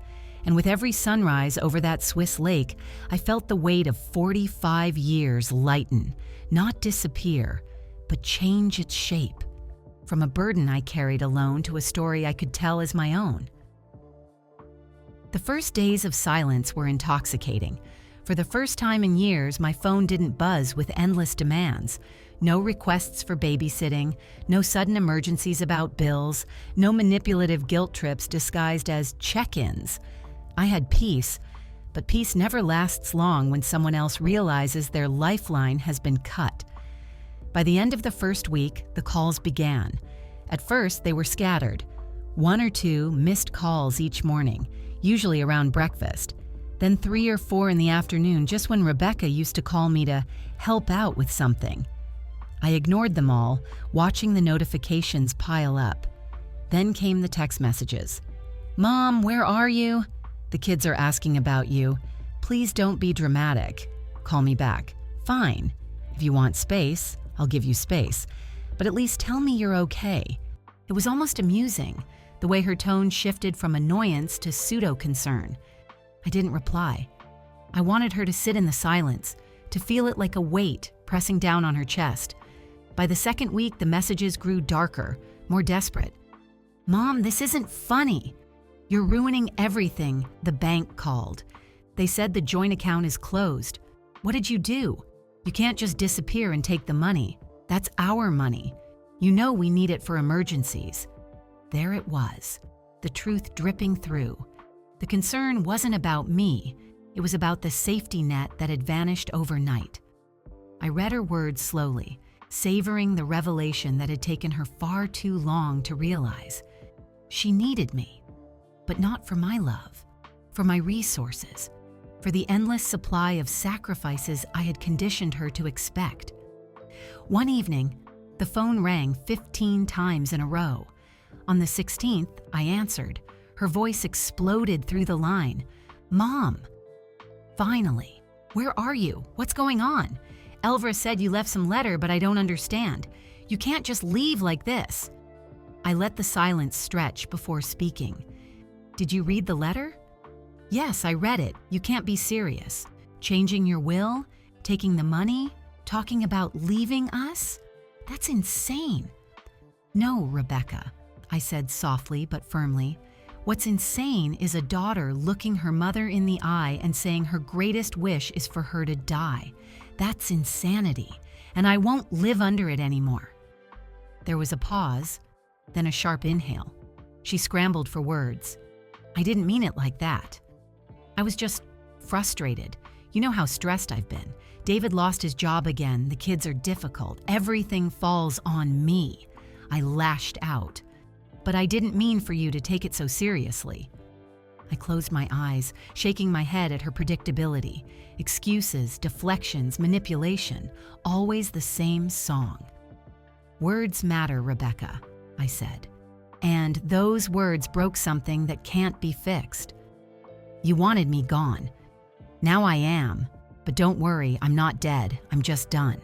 And with every sunrise over that Swiss lake, I felt the weight of 45 years lighten, not disappear, but change its shape. From a burden I carried alone to a story I could tell as my own. The first days of silence were intoxicating. For the first time in years, my phone didn't buzz with endless demands. No requests for babysitting, no sudden emergencies about bills, no manipulative guilt trips disguised as check-ins. I had peace, but peace never lasts long when someone else realizes their lifeline has been cut. By the end of the first week, the calls began. At first, they were scattered. 1 or 2 missed calls each morning, usually around breakfast. Then 3 or 4 in the afternoon, just when Rebecca used to call me to help out with something. I ignored them all, watching the notifications pile up. Then came the text messages. "Mom, where are you? The kids are asking about you. Please don't be dramatic." Call me back. "Fine. If you want space, I'll give you space. But at least tell me you're okay." It was almost amusing, the way her tone shifted from annoyance to pseudo-concern. I didn't reply. I wanted her to sit in the silence, to feel it like a weight pressing down on her chest. By the second week, the messages grew darker, more desperate. "Mom, this isn't funny. You're ruining everything," the bank called. "They said the joint account is closed. What did you do? You can't just disappear and take the money. That's our money. You know we need it for emergencies." There it was, the truth dripping through. The concern wasn't about me. It was about the safety net that had vanished overnight. I read her words slowly, savoring the revelation that had taken her far too long to realize. She needed me. But not for my love, for my resources, for the endless supply of sacrifices I had conditioned her to expect. One evening, the phone rang 15 times in a row. On the 16th, I answered. Her voice exploded through the line. "Mom!" "Finally. Where are you? What's going on? Elvira said you left some letter, but I don't understand. You can't just leave like this." I let the silence stretch before speaking. "Did you read the letter?" "Yes, I read it. You can't be serious. Changing your will? Taking the money? Talking about leaving us? That's insane." "No, Rebecca," I said softly but firmly. "What's insane is a daughter looking her mother in the eye and saying her greatest wish is for her to die. That's insanity, and I won't live under it anymore." There was a pause, then a sharp inhale. She scrambled for words. "I didn't mean it like that. I was just frustrated. You know how stressed I've been. David lost his job again. The kids are difficult. Everything falls on me." I lashed out. "But I didn't mean for you to take it so seriously." I closed my eyes, shaking my head at her predictability. Excuses, deflections, manipulation, always the same song. "Words matter, Rebecca," I said. "And those words broke something that can't be fixed. You wanted me gone. Now I am, but don't worry, I'm not dead, I'm just done."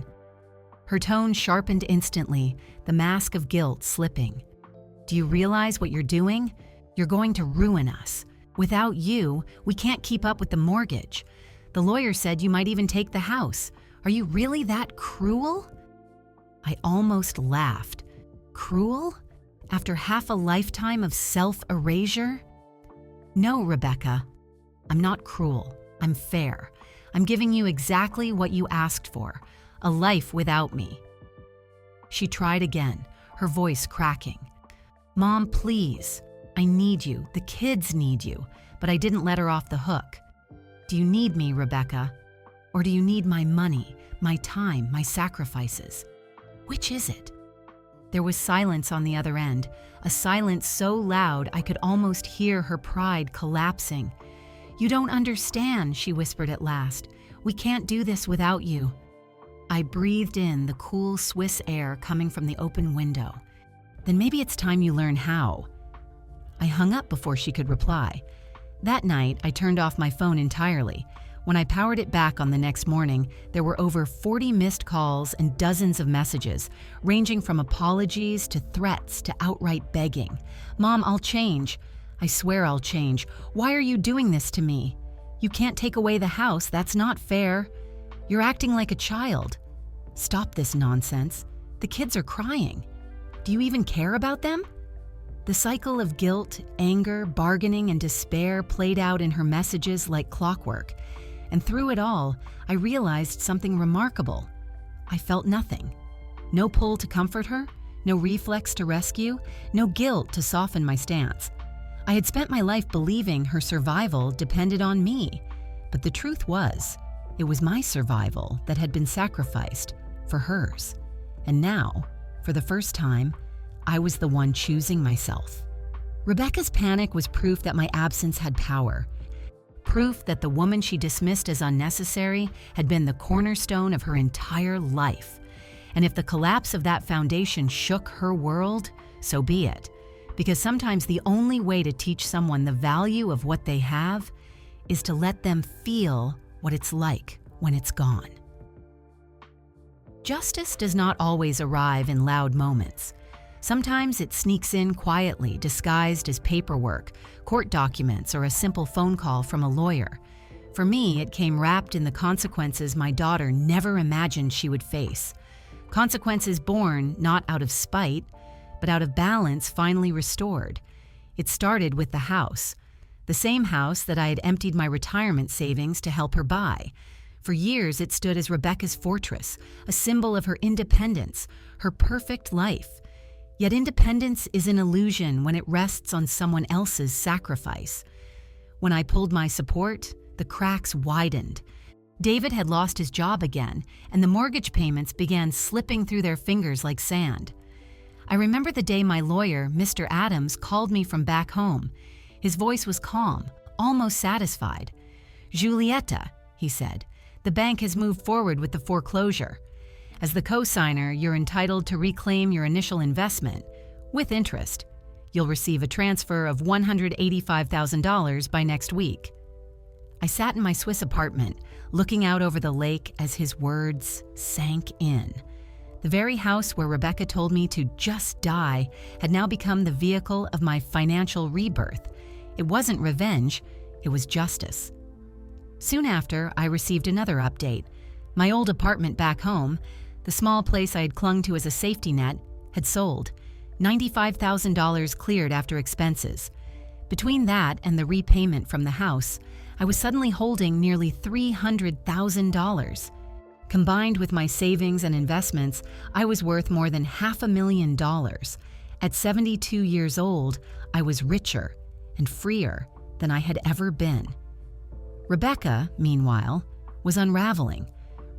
Her tone sharpened instantly, the mask of guilt slipping. "Do you realize what you're doing? You're going to ruin us. Without you, we can't keep up with the mortgage. The lawyer said you might even take the house. Are you really that cruel?" I almost laughed. Cruel? After half a lifetime of self-erasure? "No, Rebecca. I'm not cruel. I'm fair. I'm giving you exactly what you asked for, a life without me." She tried again, her voice cracking. "Mom, please. I need you. The kids need you." But I didn't let her off the hook. "Do you need me, Rebecca? Or do you need my money, my time, my sacrifices?" Which is it? There was silence on the other end, a silence so loud I could almost hear her pride collapsing. "You don't understand," she whispered at last. "We can't do this without you." I breathed in the cool Swiss air coming from the open window. "Then maybe it's time you learn how." I hung up before she could reply. That night, I turned off my phone entirely. When I powered it back on the next morning, there were over 40 missed calls and dozens of messages, ranging from apologies to threats to outright begging. "Mom, I'll change. I swear I'll change. Why are you doing this to me? You can't take away the house. That's not fair. You're acting like a child. Stop this nonsense. The kids are crying. Do you even care about them?" The cycle of guilt, anger, bargaining, and despair played out in her messages like clockwork. And through it all, I realized something remarkable. I felt nothing. No pull to comfort her, no reflex to rescue, no guilt to soften my stance. I had spent my life believing her survival depended on me, but the truth was, it was my survival that had been sacrificed for hers. And now, for the first time, I was the one choosing myself. Rebecca's panic was proof that my absence had power. Proof that the woman she dismissed as unnecessary had been the cornerstone of her entire life. And if the collapse of that foundation shook her world, so be it. Because sometimes the only way to teach someone the value of what they have is to let them feel what it's like when it's gone. Justice does not always arrive in loud moments. Sometimes it sneaks in quietly, disguised as paperwork, court documents, or a simple phone call from a lawyer. For me, it came wrapped in the consequences my daughter never imagined she would face. Consequences born not out of spite, but out of balance finally restored. It started with the house. The same house that I had emptied my retirement savings to help her buy. For years, it stood as Rebecca's fortress, a symbol of her independence, her perfect life. Yet independence is an illusion when it rests on someone else's sacrifice. When I pulled my support, the cracks widened. David had lost his job again, and the mortgage payments began slipping through their fingers like sand. I remember the day my lawyer, Mr. Adams, called me from back home. His voice was calm, almost satisfied. "Julieta," he said, "the bank has moved forward with the foreclosure. As the co-signer, you're entitled to reclaim your initial investment, with interest. You'll receive a transfer of $185,000 by next week." I sat in my Swiss apartment, looking out over the lake as his words sank in. The very house where Rebecca told me to just die had now become the vehicle of my financial rebirth. It wasn't revenge, it was justice. Soon after, I received another update. My old apartment back home, the small place I had clung to as a safety net, had sold. $95,000 cleared after expenses. Between that and the repayment from the house, I was suddenly holding nearly $300,000. Combined with my savings and investments, I was worth more than $500,000. At 72 years old, I was richer and freer than I had ever been. Rebecca, meanwhile, was unraveling.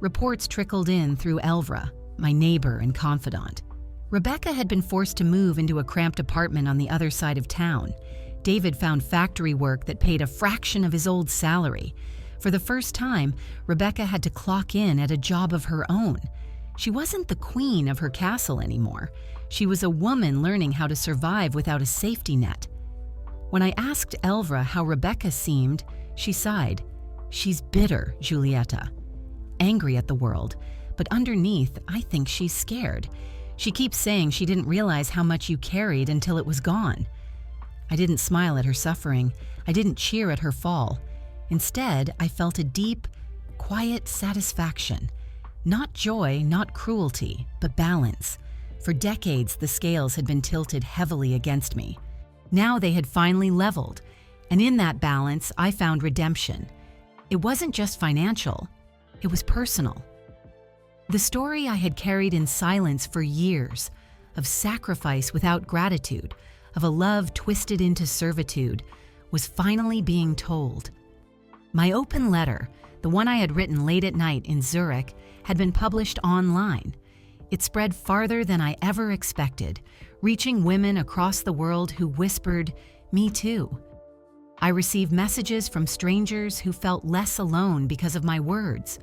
Reports trickled in through Elvra, my neighbor and confidant. Rebecca had been forced to move into a cramped apartment on the other side of town. David found factory work that paid a fraction of his old salary. For the first time, Rebecca had to clock in at a job of her own. She wasn't the queen of her castle anymore. She was a woman learning how to survive without a safety net. When I asked Elvra how Rebecca seemed, she sighed. "She's bitter, Julieta. Angry at the world, but underneath, I think she's scared. She keeps saying she didn't realize how much you carried until it was gone." I didn't smile at her suffering. I didn't cheer at her fall. Instead, I felt a deep, quiet satisfaction. Not joy, not cruelty, but balance. For decades, the scales had been tilted heavily against me. Now they had finally leveled, and in that balance, I found redemption. It wasn't just financial, it was personal. The story I had carried in silence for years, of sacrifice without gratitude, of a love twisted into servitude, was finally being told. My open letter, the one I had written late at night in Zurich, had been published online. It spread farther than I ever expected, reaching women across the world who whispered, "Me too." I received messages from strangers who felt less alone because of my words.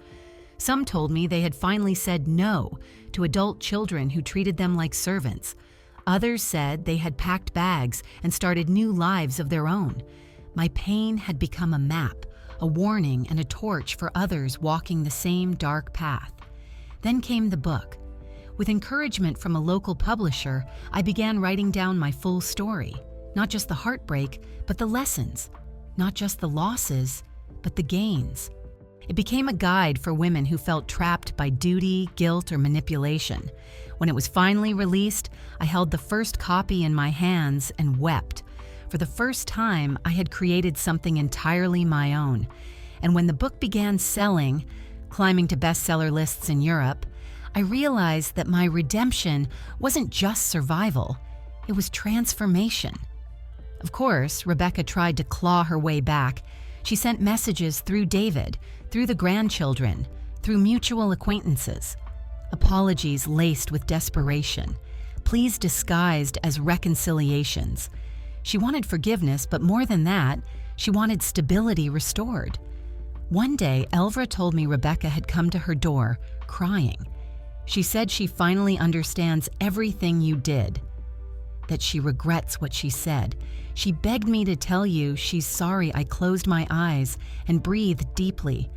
Some told me they had finally said no to adult children who treated them like servants. Others said they had packed bags and started new lives of their own. My pain had become a map, a warning and a torch for others walking the same dark path. Then came the book. With encouragement from a local publisher, I began writing down my full story. Not just the heartbreak, but the lessons. Not just the losses, but the gains. It became a guide for women who felt trapped by duty, guilt, or manipulation. When it was finally released, I held the first copy in my hands and wept. For the first time, I had created something entirely my own. And when the book began selling, climbing to bestseller lists in Europe, I realized that my redemption wasn't just survival, it was transformation. Of course, Rebecca tried to claw her way back. She sent messages through David, through the grandchildren, through mutual acquaintances. Apologies laced with desperation, pleas disguised as reconciliations. She wanted forgiveness, but more than that, she wanted stability restored. One day, Elvra told me Rebecca had come to her door, crying. She said she finally understands everything you did, that she regrets what she said. She begged me to tell you she's sorry I closed my eyes and breathed deeply.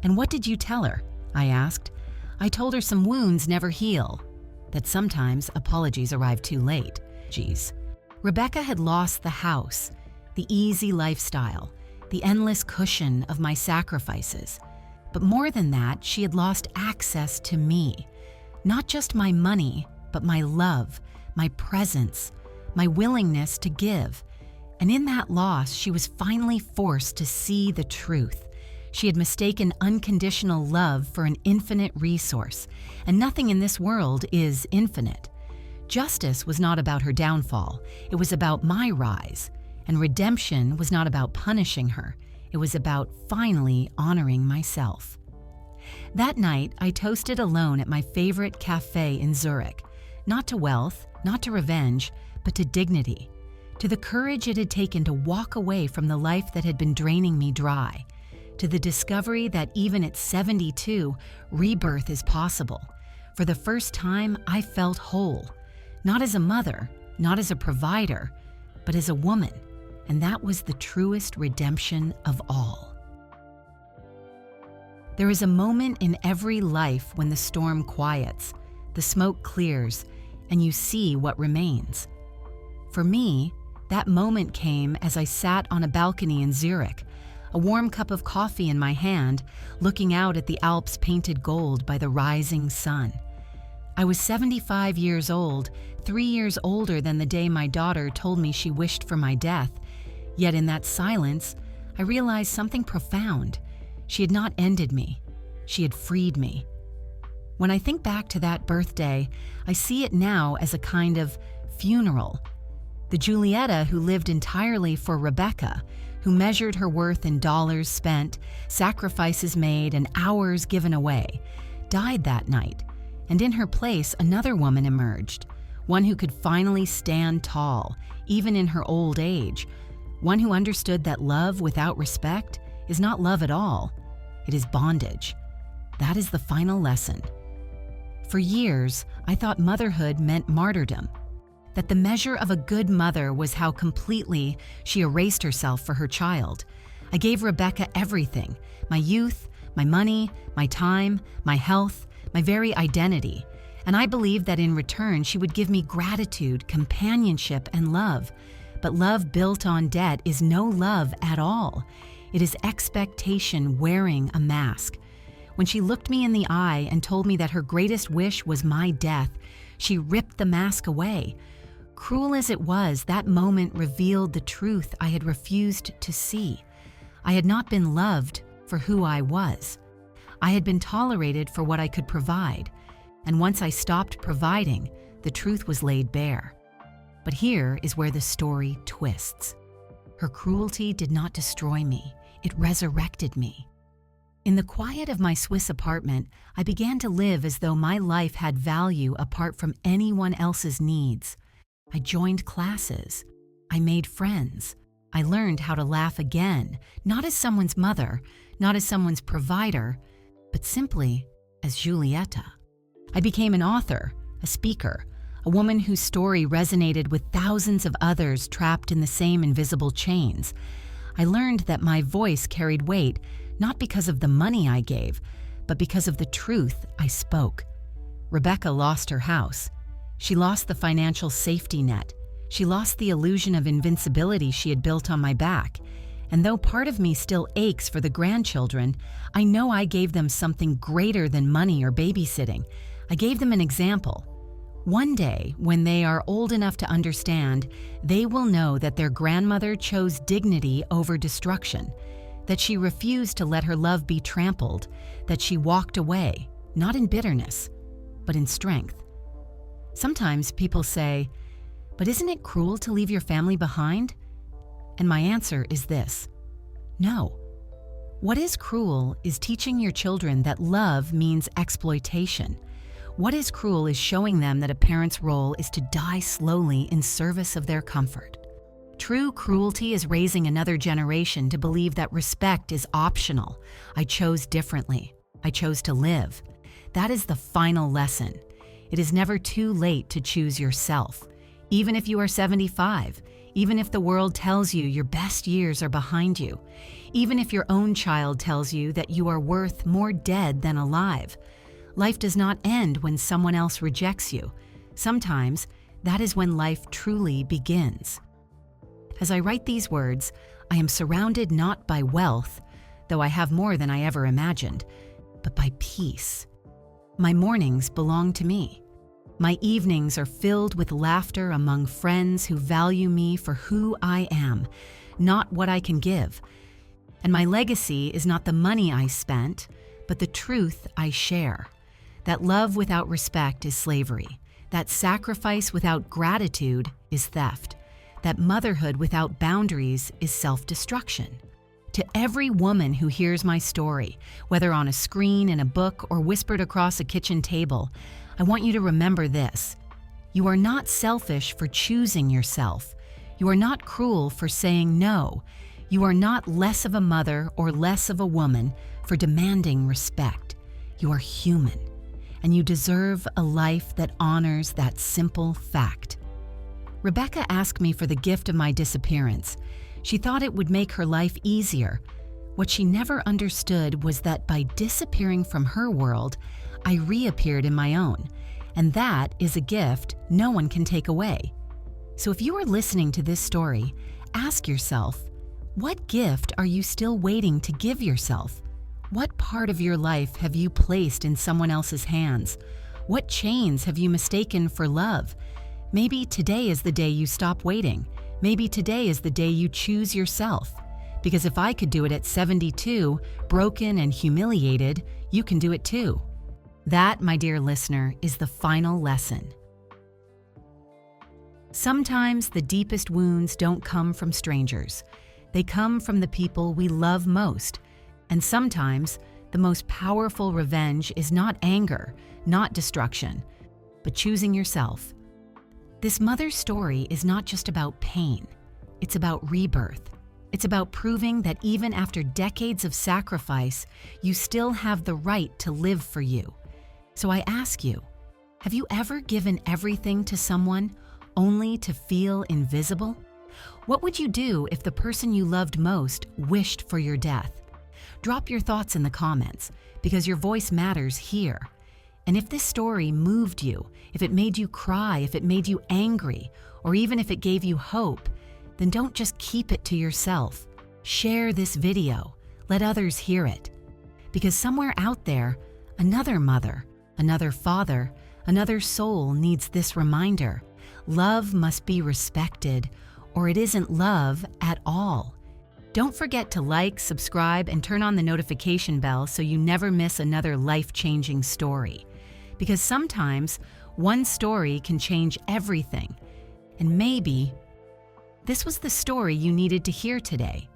And what did you tell her? I asked. I told her some wounds never heal, that sometimes apologies arrive too late. Geez. Rebecca had lost the house, the easy lifestyle, the endless cushion of my sacrifices. But more than that, she had lost access to me. Not just my money, but my love, my presence, my willingness to give. And in that loss, she was finally forced to see the truth. She had mistaken unconditional love for an infinite resource, and nothing in this world is infinite. Justice was not about her downfall, it was about my rise. And redemption was not about punishing her, it was about finally honoring myself. That night, I toasted alone at my favorite cafe in Zurich, not to wealth, not to revenge, but to dignity, to the courage it had taken to walk away from the life that had been draining me dry, to the discovery that even at 72, rebirth is possible. For the first time, I felt whole, not as a mother, not as a provider, but as a woman, and that was the truest redemption of all. There is a moment in every life when the storm quiets, the smoke clears, and you see what remains. For me, that moment came as I sat on a balcony in Zurich, a warm cup of coffee in my hand, looking out at the Alps painted gold by the rising sun. I was 75 years old, 3 years older than the day my daughter told me she wished for my death. Yet in that silence, I realized something profound. She had not ended me. She had freed me. When I think back to that birthday, I see it now as a kind of funeral. The Julietta who lived entirely for Rebecca, who measured her worth in dollars spent, sacrifices made, and hours given away, died that night. And in her place, another woman emerged, one who could finally stand tall, even in her old age, one who understood that love without respect is not love at all. It is bondage. That is the final lesson. For years, I thought motherhood meant martyrdom, that the measure of a good mother was how completely she erased herself for her child. I gave Rebecca everything, my youth, my money, my time, my health, my very identity, and I believed that in return she would give me gratitude, companionship, and love. But love built on debt is no love at all. It is expectation wearing a mask. When she looked me in the eye and told me that her greatest wish was my death, she ripped the mask away. Cruel as it was, that moment revealed the truth I had refused to see. I had not been loved for who I was. I had been tolerated for what I could provide. And once I stopped providing, the truth was laid bare. But here is where the story twists. Her cruelty did not destroy me. It resurrected me. In the quiet of my Swiss apartment, I began to live as though my life had value apart from anyone else's needs. I joined classes. I made friends. I learned how to laugh again, not as someone's mother, not as someone's provider, but simply as Giulietta. I became an author, a speaker, a woman whose story resonated with thousands of others trapped in the same invisible chains. I learned that my voice carried weight not because of the money I gave, but because of the truth I spoke. Rebecca lost her house. She lost the financial safety net. She lost the illusion of invincibility she had built on my back. And though part of me still aches for the grandchildren, I know I gave them something greater than money or babysitting. I gave them an example. One day, when they are old enough to understand, they will know that their grandmother chose dignity over destruction, that she refused to let her love be trampled, that she walked away, not in bitterness, but in strength. Sometimes people say, "But isn't it cruel to leave your family behind?" And my answer is this: no. What is cruel is teaching your children that love means exploitation. What is cruel is showing them that a parent's role is to die slowly in service of their comfort. True cruelty is raising another generation to believe that respect is optional. I chose differently. I chose to live. That is the final lesson. It is never too late to choose yourself. Even if you are 75, even if the world tells you your best years are behind you, even if your own child tells you that you are worth more dead than alive, life does not end when someone else rejects you. Sometimes, that is when life truly begins. As I write these words, I am surrounded not by wealth, though I have more than I ever imagined, but by peace. My mornings belong to me. My evenings are filled with laughter among friends who value me for who I am, not what I can give. And my legacy is not the money I spent, but the truth I share. That love without respect is slavery. That sacrifice without gratitude is theft. That motherhood without boundaries is self-destruction. To every woman who hears my story, whether on a screen, in a book, or whispered across a kitchen table, I want you to remember this: you are not selfish for choosing yourself. You are not cruel for saying no. You are not less of a mother or less of a woman for demanding respect. You are human, and you deserve a life that honors that simple fact. Rebecca asked me for the gift of my disappearance. She thought it would make her life easier. What she never understood was that by disappearing from her world, I reappeared in my own, and that is a gift no one can take away. So if you are listening to this story, ask yourself, what gift are you still waiting to give yourself? What part of your life have you placed in someone else's hands? What chains have you mistaken for love? Maybe today is the day you stop waiting. Maybe today is the day you choose yourself. Because if I could do it at 72, broken and humiliated, you can do it too. That, my dear listener, is the final lesson. Sometimes the deepest wounds don't come from strangers. They come from the people we love most. And sometimes the most powerful revenge is not anger, not destruction, but choosing yourself. This mother's story is not just about pain. It's about rebirth. It's about proving that even after decades of sacrifice, you still have the right to live for you. So I ask you, have you ever given everything to someone only to feel invisible? What would you do if the person you loved most wished for your death? Drop your thoughts in the comments, because your voice matters here. And if this story moved you, if it made you cry, if it made you angry, or even if it gave you hope, then don't just keep it to yourself. Share this video. Let others hear it. Because somewhere out there, another mother, another father, another soul needs this reminder. Love must be respected, or it isn't love at all. Don't forget to like, subscribe, and turn on the notification bell so you never miss another life-changing story. Because sometimes one story can change everything. And maybe this was the story you needed to hear today.